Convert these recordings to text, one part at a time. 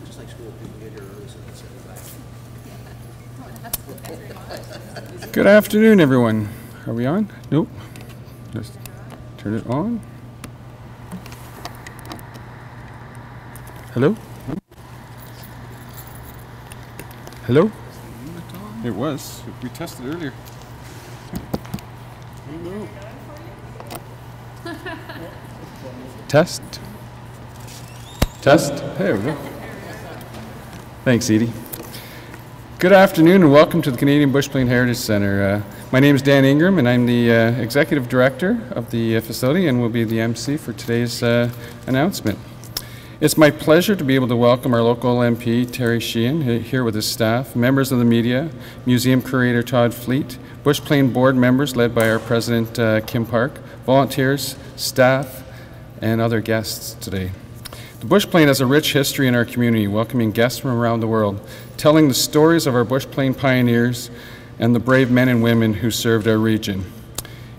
Just like school, people get here early, so they sit back. Good afternoon, everyone. Are we on? Nope. Just turn it on. Hello? Hello? It was. We tested earlier. Test. Test. There we go. Thanks, Edie. Good afternoon and welcome to the Canadian Bushplane Heritage Centre. My name is Dan Ingram and I'm the Executive Director of the facility and will be the MC for today's announcement. It's my pleasure to be able to welcome our local MP, Terry Sheehan, here with his staff, members of the media, museum curator Todd Fleet, Bushplane board members led by our president Kim Park, volunteers, staff, and other guests today. The Bushplane has a rich history in our community, welcoming guests from around the world, telling the stories of our Bushplane pioneers and the brave men and women who served our region.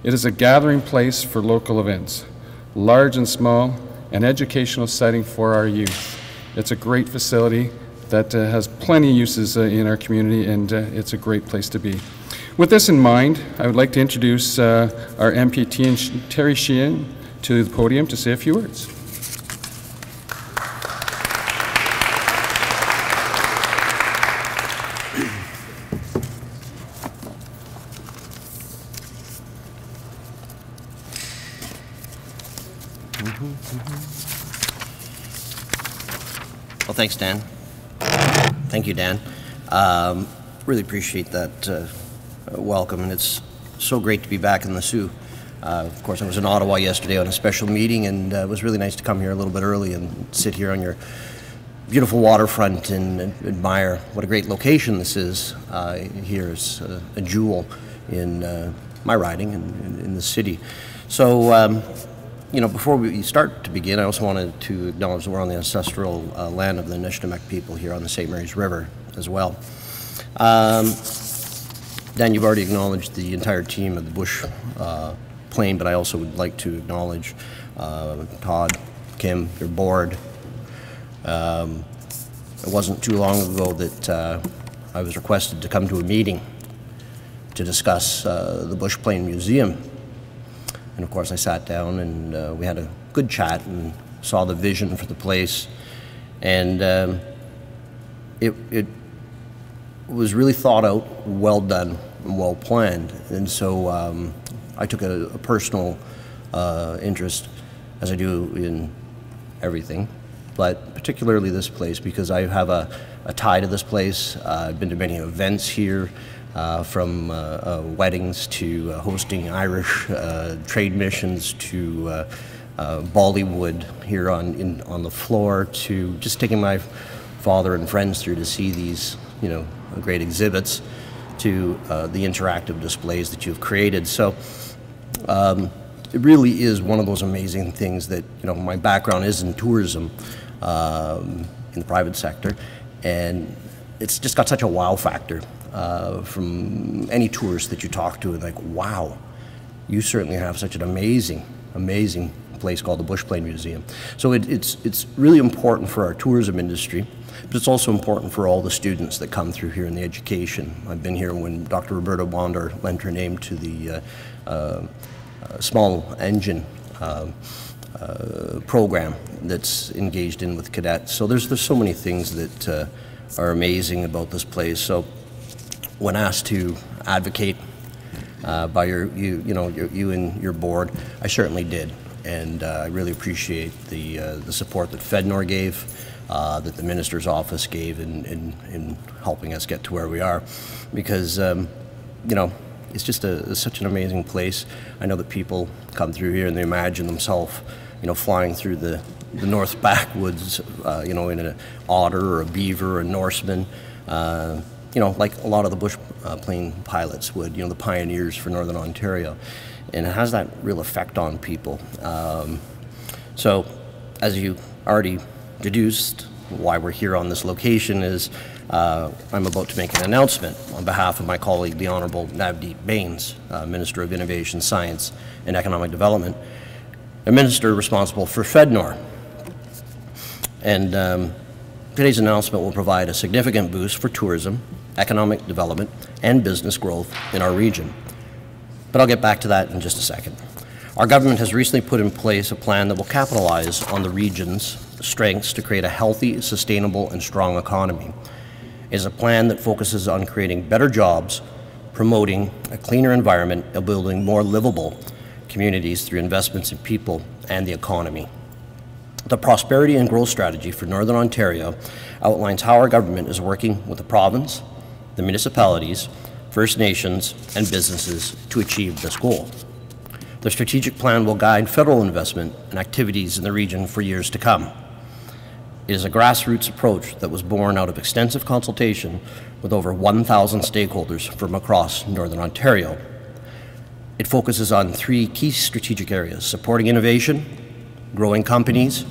It is a gathering place for local events, large and small, an educational setting for our youth. It's a great facility that has plenty of uses in our community, and it's a great place to be. With this in mind, I would like to introduce our MPT, Terry Sheehan, to the podium to say a few words. Well, thanks, Dan. Thank you, Dan. Really appreciate that welcome, and it's so great to be back in the Soo. Of course, I was in Ottawa yesterday on a special meeting, and it was really nice to come here a little bit early and sit here on your beautiful waterfront and admire what a great location this is. Here is a jewel in my riding and in the city. So, you know, before we start to begin, I also wanted to acknowledge that we're on the ancestral land of the Anishinaabeg people here on the St. Mary's River as well. Dan, you've already acknowledged the entire team of the Bushplane, but I also would like to acknowledge Todd, Kim, your board. It wasn't too long ago that I was requested to come to a meeting to discuss the Bushplane Museum. And of course I sat down and we had a good chat and saw the vision for the place. And it was really thought out, well done, and well planned. And so I took a personal interest, as I do in everything, but particularly this place because I have a tie to this place. I've been to many events here. From weddings to hosting Irish trade missions to Bollywood here on the floor to just taking my father and friends through to see these, you know, great exhibits to the interactive displays that you've created. So it really is one of those amazing things that, you know, my background is in tourism in the private sector, and it's just got such a wow factor. From any tourist that you talk to, like, wow, you certainly have such an amazing place called the Bushplane Museum. So it's really important for our tourism industry, but it's also important for all the students that come through here in the education. I've been here when Dr. Roberta Bondar lent her name to the small engine program that's engaged in with cadets. So there's so many things that are amazing about this place. So when asked to advocate by you and your board, I certainly did, and I really appreciate the support that FedNor gave, that the minister's office gave in helping us get to where we are, because you know, it's just such an amazing place. I know that people come through here and they imagine themselves, you know, flying through the North backwoods, you know, in an otter or a beaver or a Norseman. You know, like a lot of the Bushplane pilots would, you know, the pioneers for Northern Ontario. And it has that real effect on people. So, as you already deduced, why we're here on this location is I'm about to make an announcement on behalf of my colleague, the Honourable Navdeep Bains, Minister of Innovation, Science and Economic Development, a minister responsible for FedNor. And Today's announcement will provide a significant boost for tourism, economic development, and business growth in our region. But I'll get back to that in just a second. Our government has recently put in place a plan that will capitalize on the region's strengths to create a healthy, sustainable, and strong economy. It is a plan that focuses on creating better jobs, promoting a cleaner environment, and building more livable communities through investments in people and the economy. The Prosperity and Growth Strategy for Northern Ontario outlines how our government is working with the province, the municipalities, First Nations, and businesses to achieve this goal. The strategic plan will guide federal investment and activities in the region for years to come. It is a grassroots approach that was born out of extensive consultation with over 1,000 stakeholders from across Northern Ontario. It focuses on three key strategic areas: supporting innovation, growing companies,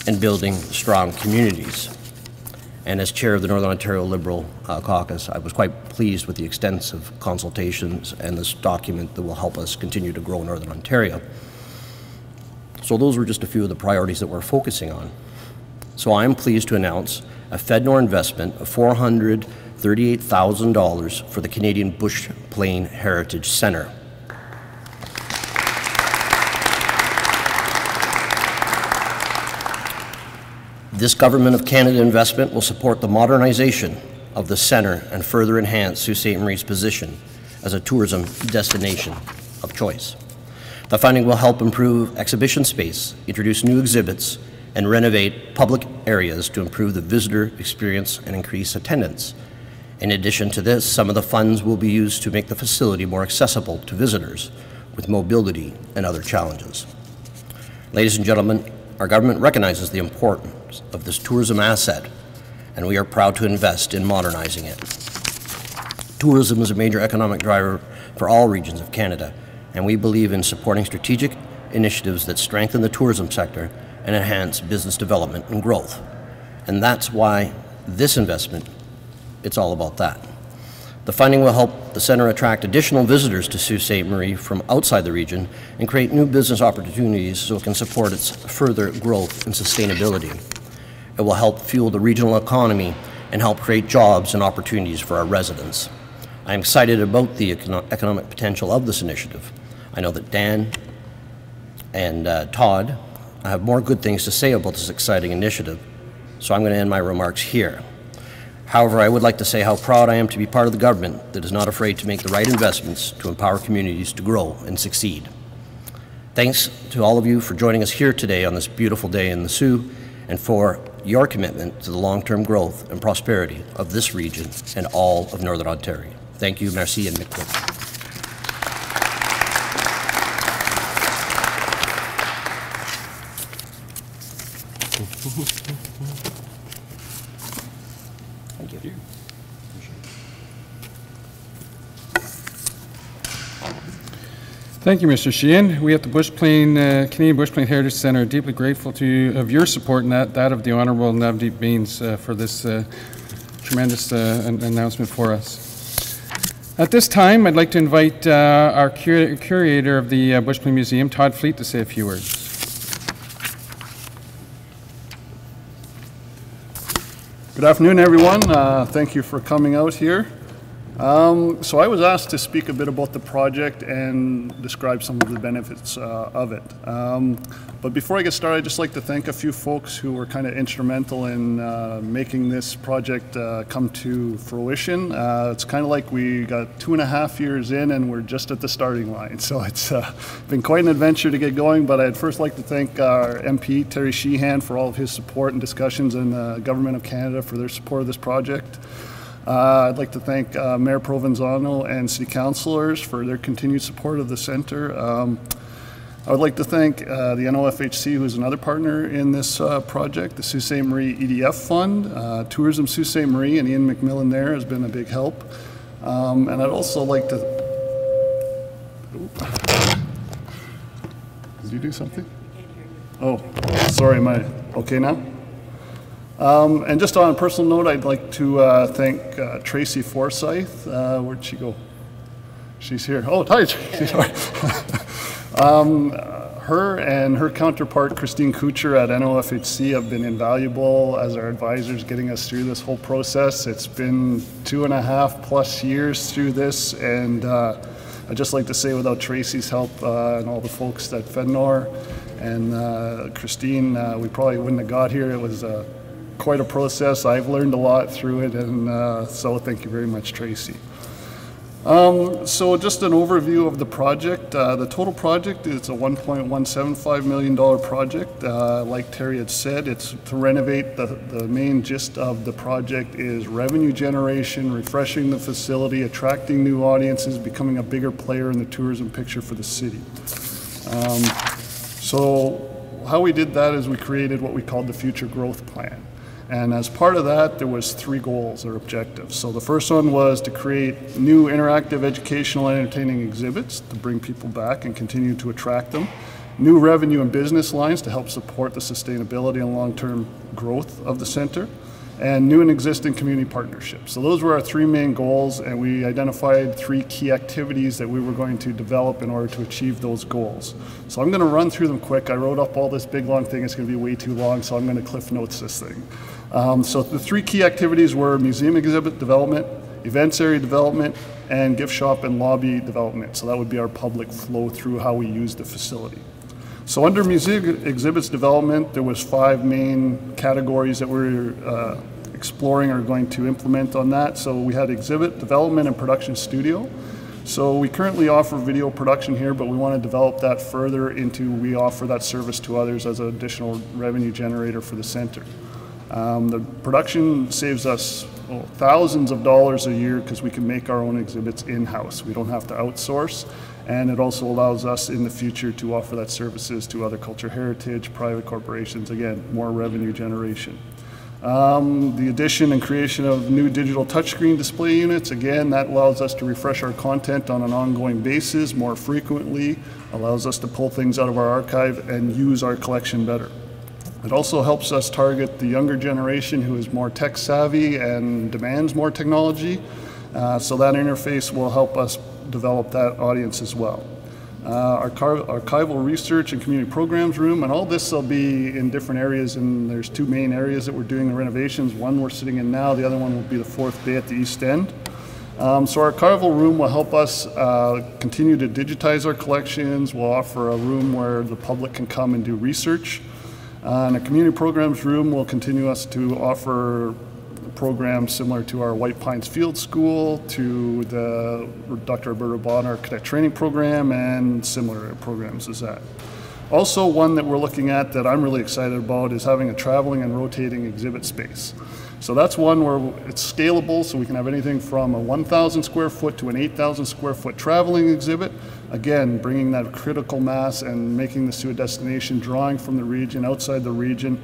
and building strong communities. And as chair of the Northern Ontario Liberal Caucus, I was quite pleased with the extensive consultations and this document that will help us continue to grow Northern Ontario. So those were just a few of the priorities that we're focusing on. So I am pleased to announce a FedNor investment of $438,000 for the Canadian Bushplane Heritage Centre. This Government of Canada investment will support the modernization of the centre and further enhance Sault Ste. Marie's position as a tourism destination of choice. The funding will help improve exhibition space, introduce new exhibits, and renovate public areas to improve the visitor experience and increase attendance. In addition to this, some of the funds will be used to make the facility more accessible to visitors with mobility and other challenges. Ladies and gentlemen, our government recognizes the importance of this tourism asset, and we are proud to invest in modernizing it. Tourism is a major economic driver for all regions of Canada, and we believe in supporting strategic initiatives that strengthen the tourism sector and enhance business development and growth. And that's why this investment, it's all about that. The funding will help the centre attract additional visitors to Sault Ste. Marie from outside the region and create new business opportunities so it can support its further growth and sustainability. It will help fuel the regional economy and help create jobs and opportunities for our residents. I'm excited about the economic potential of this initiative. I know that Dan and Todd have more good things to say about this exciting initiative, so I'm going to end my remarks here. However, I would like to say how proud I am to be part of the government that is not afraid to make the right investments to empower communities to grow and succeed. Thanks to all of you for joining us here today on this beautiful day in the Soo, and for your commitment to the long-term growth and prosperity of this region and all of Northern Ontario. Thank you, merci, and miklo. Thank you. Thank you, Mr. Sheehan. We at the Canadian Bushplane Heritage Centre are deeply grateful to you of your support and that of the Honourable Navdeep Bains for this tremendous announcement for us. At this time, I'd like to invite our curator of the Bushplane Museum, Todd Fleet, to say a few words. Good afternoon, everyone. Thank you for coming out here. So I was asked to speak a bit about the project and describe some of the benefits of it. But before I get started, I'd just like to thank a few folks who were kind of instrumental in making this project come to fruition. It's kind of like we got 2.5 years in and we're just at the starting line. So it's been quite an adventure to get going, but I'd first like to thank our MP, Terry Sheehan, for all of his support and discussions, and the Government of Canada for their support of this project. I'd like to thank Mayor Provenzano and City Councillors for their continued support of the centre. I would like to thank the NOFHC, who is another partner in this project, the Sault Ste. Marie EDF Fund. Tourism Sault Ste. Marie and Ian McMillan there has been a big help. And I'd also like to... Did you do something? Oh, sorry, am I okay now? And just on a personal note, I'd like to thank Tracy Forsyth. Where'd she go? She's here. Oh, hi, Tracy. Her and her counterpart, Christine Kucher at NOFHC, have been invaluable as our advisors getting us through this whole process. It's been 2.5+ years through this, and I'd just like to say without Tracy's help and all the folks at FedNor and Christine, we probably wouldn't have got here. It was quite a process. I've learned a lot through it, and so thank you very much, Tracy. So just an overview of the project. The total project is a $1.175 million project. Like Terry had said, it's to renovate. The main gist of the project is revenue generation, refreshing the facility, attracting new audiences, becoming a bigger player in the tourism picture for the city. So how we did that is we created what we called the Future Growth Plan. And as part of that, there was 3 goals or objectives. So the first one was to create new interactive educational and entertaining exhibits to bring people back and continue to attract them. New revenue and business lines to help support the sustainability and long-term growth of the center. And new and existing community partnerships. So those were our 3 main goals, and we identified 3 key activities that we were going to develop in order to achieve those goals. So I'm going to run through them quick. I wrote up all this big long thing. It's going to be way too long, so I'm going to cliff notes this thing. So the 3 key activities were museum exhibit development, events area development, and gift shop and lobby development. So that would be our public flow through how we use the facility. So under museum exhibits development, there was 5 main categories that we're exploring or going to implement on that. So we had exhibit development and production studio. So we currently offer video production here, but we want to develop that further into we offer that service to others as an additional revenue generator for the center. The production saves us thousands of dollars a year because we can make our own exhibits in-house. We don't have to outsource. And it also allows us in the future to offer that services to other culture heritage, private corporations, again, more revenue generation. The addition and creation of new digital touchscreen display units, again, that allows us to refresh our content on an ongoing basis more frequently, allows us to pull things out of our archive and use our collection better. It also helps us target the younger generation who is more tech savvy and demands more technology. So that interface will help us develop that audience as well. Archival research and community programs room, and all this will be in different areas, and there's 2 main areas that we're doing the renovations. One we're sitting in now, the other one will be the 4th bay at the east end. So our archival room will help us continue to digitize our collections. We'll offer a room where the public can come and do research. And a community programs room will continue us to offer programs similar to our White Pines Field School, to the Dr. Alberta Bonner Cadet Training Program, and similar programs as that. Also, one that we're looking at that I'm really excited about is having a traveling and rotating exhibit space. So that's one where it's scalable, so we can have anything from a 1,000 square foot to an 8,000 square foot traveling exhibit. Again, bringing that critical mass and making this to a destination, drawing from the region, outside the region.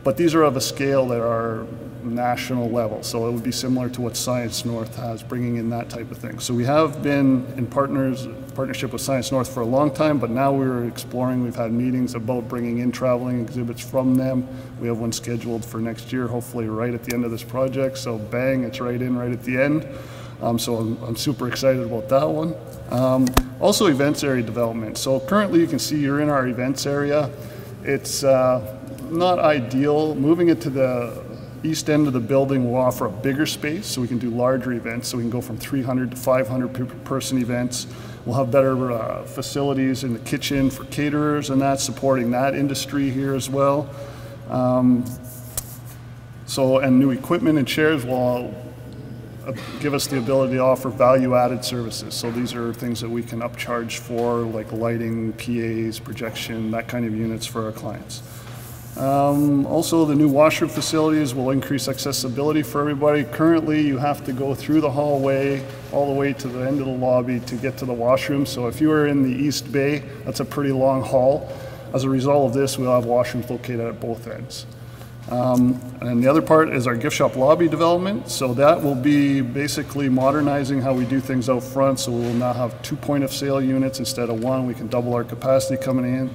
But these are of a scale that are national level, so it would be similar to what Science North has, bringing in that type of thing. So we have been in partnership with Science North for a long time, but now we're exploring, we've had meetings about bringing in traveling exhibits from them. We have one scheduled for next year, hopefully right at the end of this project, so bang, it's right at the end. So I'm super excited about that one. Also events area development. So currently you can see you're in our events area. It's not ideal. Moving it to the east end of the building will offer a bigger space so we can do larger events, so we can go from 300 to 500 person events. We'll have better facilities in the kitchen for caterers and that, supporting that industry here as well. And new equipment and chairs will give us the ability to offer value-added services. So these are things that we can upcharge for, like lighting, PAs, projection, that kind of units for our clients. Also, the new washroom facilities will increase accessibility for everybody. Currently, you have to go through the hallway all the way to the end of the lobby to get to the washroom. So if you are in the East Bay, that's a pretty long haul. As a result of this, we'll have washrooms located at both ends. And the other part is our gift shop lobby development. So that will be basically modernizing how we do things out front. So we will now have 2 point of sale units instead of 1. We can double our capacity coming in.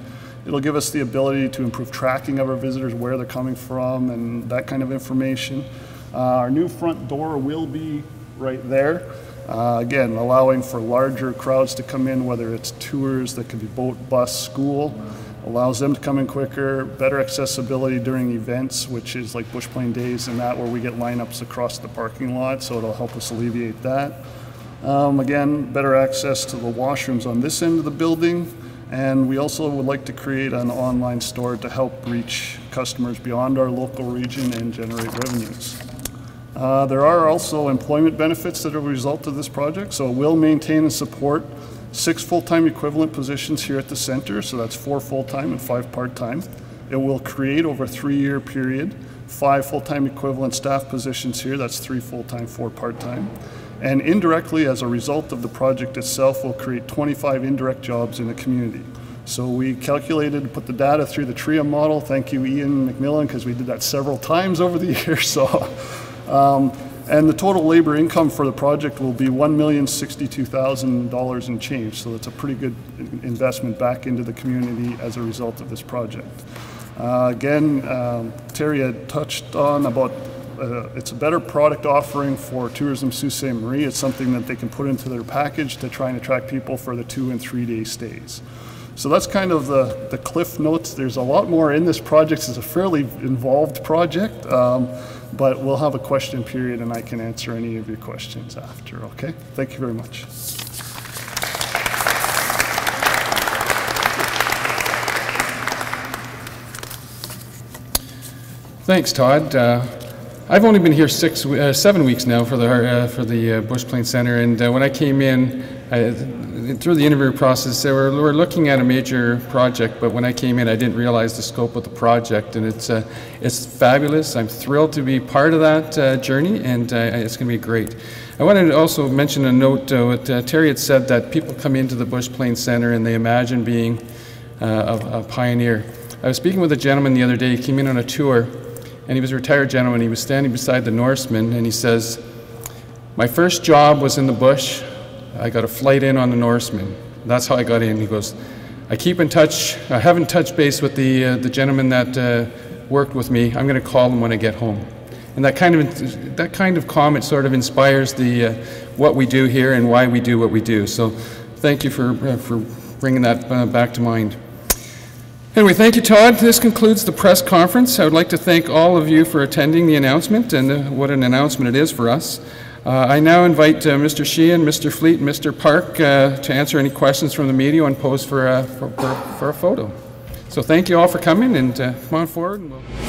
It'll give us the ability to improve tracking of our visitors, where they're coming from, and that kind of information. Our new front door will be right there. Again, allowing for larger crowds to come in, whether it's tours that could be boat, bus, school. allows them to come in quicker, better accessibility during events, which is like Bushplane Days and that, where we get lineups across the parking lot, so it'll help us alleviate that. Again, better access to the washrooms on this end of the building, and we also would like to create an online store to help reach customers beyond our local region and generate revenues. There are also employment benefits that are a result of this project, so we'll maintain and support 6 full-time equivalent positions here at the center, so that's 4 full-time and 5 part-time. It will create over a 3-year period 5 full-time equivalent staff positions here, that's 3 full-time, 4 part-time. And indirectly, as a result of the project itself, will create 25 indirect jobs in the community. So we calculated to put the data through the TRIA model. Thank you, Ian McMillan, because we did that several times over the years. So. And the total labor income for the project will be $1,062,000 and change. So that's a pretty good investment back into the community as a result of this project. Again, Terry had touched on about it's a better product offering for Tourism Sault Ste Marie. It's something that they can put into their package to try and attract people for the 2- and 3-day stays. So that's kind of the cliff notes. There's a lot more in this project. It's a fairly involved project. But we'll have a question period and I can answer any of your questions after, okay? Thank you very much. Thanks, Todd. I've only been here 7 weeks now for the Bushplane Centre, and when I came in, through the interview process, we're looking at a major project, but when I came in, I didn't realize the scope of the project, and it's fabulous. I'm thrilled to be part of that journey, and it's going to be great. I wanted to also mention a note. What Terry had said, that people come into the Bushplane Centre and they imagine being a pioneer. I was speaking with a gentleman the other day. He came in on a tour, and he was a retired gentleman. He was standing beside the Norseman, and he says, "My first job was in the bush. I got a flight in on the Norseman. That's how I got in." He goes, "I keep in touch. I haven't touched base with the gentleman that worked with me. I'm going to call him when I get home." And that kind of comment sort of inspires what we do here and why we do what we do. So, thank you for bringing that back to mind. Anyway, thank you, Todd. This concludes the press conference. I would like to thank all of you for attending the announcement, and what an announcement it is for us. I now invite Mr. Sheehan, Mr. Fleet, and Mr. Park to answer any questions from the media and pose for a photo. So thank you all for coming, and come on forward. And we'll